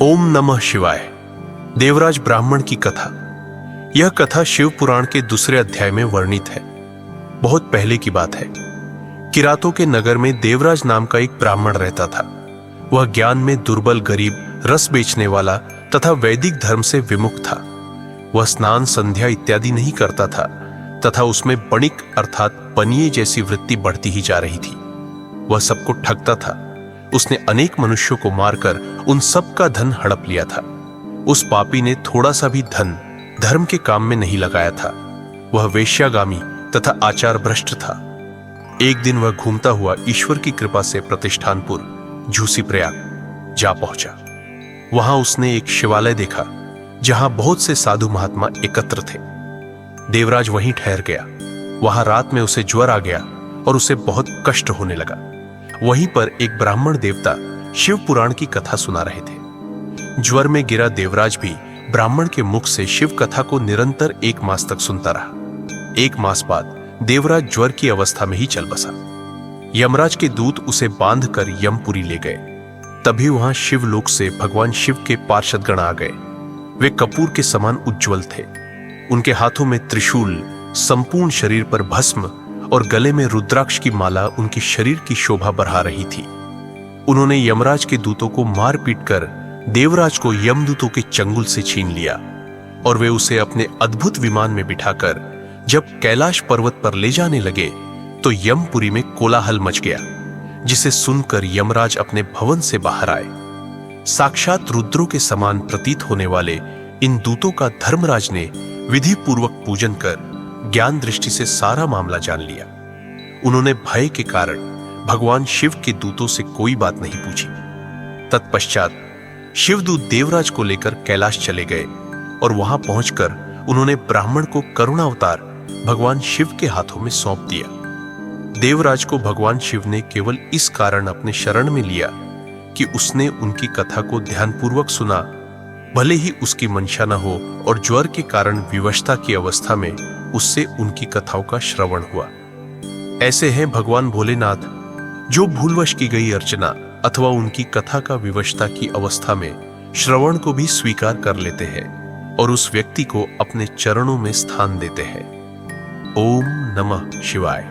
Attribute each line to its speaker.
Speaker 1: ओम नमः शिवाय। देवराज ब्राह्मण की कथा। यह कथा शिव पुराण के दूसरे अध्याय में वर्णित है। बहुत पहले की बात है। किरातों के नगर में देवराज नाम का एक ब्राह्मण रहता था। वह ज्ञान में दुर्बल, गरीब, रस बेचने वाला तथा वैदिक धर्म से विमुख था। वह स्नान, संध्या इत्यादि नहीं करता था तथा उसमें बणिक अर्थात पनिये जैसी वृत्ति बढ़ती ही जा रही थी। वह सबको ठगता था। उसने अनेक मनुष्यों को मारकर उन सब का धन हड़प लिया था। उस पापी ने थोड़ा सा भी धन धर्म के काम में नहीं लगाया था। वह वेश्यागामी तथा आचार भ्रष्ट था। एक दिन वह घूमता हुआ ईश्वर की कृपा से प्रतिष्ठानपुर झूसी प्रयाग जा पहुंचा। वहां उसने एक शिवालय देखा जहां बहुत से साधु महात्मा एकत्र थे। देवराज वहीं ठहर गया। वहां रात में उसे ज्वर आ गया और उसे बहुत कष्ट होने लगा। वहीं पर एक ब्राह्मण देवता शिव पुराण की कथा सुना रहे थे। ज्वर में गिरा देवराज भी ब्राह्मण के मुख से शिव कथा को निरंतर 1 मास तक सुनता रहा। 1 मास बाद देवराज ज्वर की अवस्था में ही चल बसा। यमराज के दूत उसे बांधकर यमपुरी ले गए। तभी वहां शिवलोक से भगवान शिव के पार्षदगण आ गए। वे कपूर के समान उज्जवल थे। उनके हाथों में त्रिशूल, संपूर्ण शरीर पर भस्म और गले में रुद्राक्ष की माला उनके शरीर की शोभा बढ़ा रही थी। उन्होंने यमराज के दूतों को मार पीट कर देवराज को यमदूतों के चंगुल से छीन लिया और वे उसे अपने अद्भुत विमान में बिठाकर जब कैलाश पर्वत पर ले जाने लगे तो यमपुरी में कोलाहल मच गया, जिसे सुनकर यमराज अपने भवन से बाहर आए। साक्षात रुद्रों के समान प्रतीत होने वाले इन दूतों का धर्मराज ने विधि पूर्वक पूजन कर ज्ञान दृष्टि से सारा मामला जान लिया। उन्होंने भय के कारण भगवान शिव के दूतों से कोई बात नहीं पूछी। तत्पश्चात शिवदूत देवराज को लेकर कैलाश चले गए और वहां पहुंचकर उन्होंने ब्राह्मण को करुणावतार भगवान शिव के हाथों में सौंप दिया। देवराज को भगवान शिव ने केवल इस कारण अपने शरण में लिया कि उसने उनकी कथा को ध्यानपूर्वक सुना, भले ही उसकी मंशा न हो और ज्वर के कारण विवशता की अवस्था में उससे उनकी कथाओं का श्रवण हुआ। ऐसे हैं भगवान भोलेनाथ, जो भूलवश की गई अर्चना अथवा उनकी कथा का विवशता की अवस्था में श्रवण को भी स्वीकार कर लेते हैं और उस व्यक्ति को अपने चरणों में स्थान देते हैं। ओम नमः शिवाय।